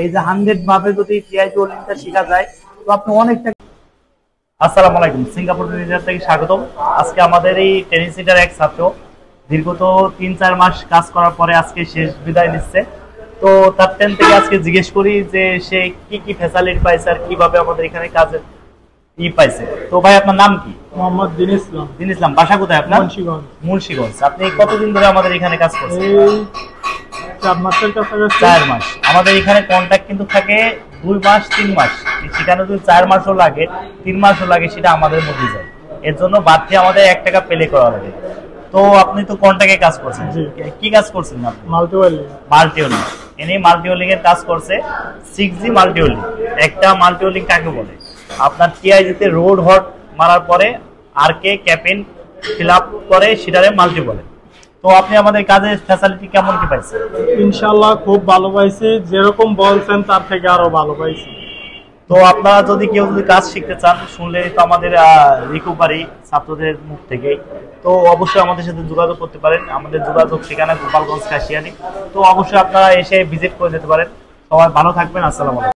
এই যে 100 ভাবে যদি টিআই ওয়েল্ডিংটা শেখা যায় তো আপনি অনেকটা। আসসালামু আলাইকুম, সিঙ্গাপুর থেকে স্বাগতম। আজকে আমাদের এই ট্রেনিং সেন্টার এক ছাত্র দীর্ঘত 3-4 মাস কাজ করার পরে আজকে শেষ বিদায় নিচ্ছে। তো তার থেকে আজকে জিজ্ঞেস করি যে সে কি কি ফ্যাসিলিটি পাইছে আর কিভাবে আমাদের এখানে কাজে পাইছে। তো ভাই, আপনার নাম কি? মোহাম্মদ দিন ইসলাম। দিন ইসলাম, বাসা কোথায় আপনার? মুন্সিগঞ্জ। মুন্সিগঞ্জ। আপনি কতদিন ধরে আমাদের এখানে কাজ করছেন? এই 4 মাসের কাছাকাছি। 4 মাস। আমাদের এখানে কন্ট্রাক্ট কিন্তু থাকে 2 মাস 3 মাস। সেখানে যদি 4 মাসও লাগে 3 মাসও লাগে, সেটা আমাদের মধ্যে যায়। এর জন্য বাড়তি আমাদের 1 টাকা পেলে করা লাগে। তো আপনি তো কন্ট্রাক্টে কাজ করছেন, কি কাজ করছেন আপনি? Multi welding. Multi welding. ইনি মাল্টি ওয়েল্ডিং এর কাজ করছে। 6G multi welding. একটা মাল্টি ওয়েল্ডিং কাকে বলে? আপনার টিআইজিতে রোড হট মারার পরে আরকে ক্যাপিন ফিল আপ করে সেটারে মাল্টি বলে। তো আপনি আমাদের কাজের ফ্যাসিলিটি কেমন কি পাইছেন? ইনশাআল্লাহ খুব ভালো পাইছি, যেরকম বলছেন তার থেকে আরো ভালো পাইছি। তো আপনারা যদি কেউ কাজ শিখতে চান, শুনলে তো আমাদের রিকভারি ছাত্রদের মুখ থেকে, তো অবশ্যই আমাদের সাথে যোগাযোগ করতে পারেন। আমাদের যোগাযোগ ঠিকানা গোপালগঞ্জ কাশিয়ানী। তো অবশ্যই আপনারা এসে ভিজিট করে যেতে পারেন। সবাই ভালো থাকবেন। আসসালামু আলাইকুম।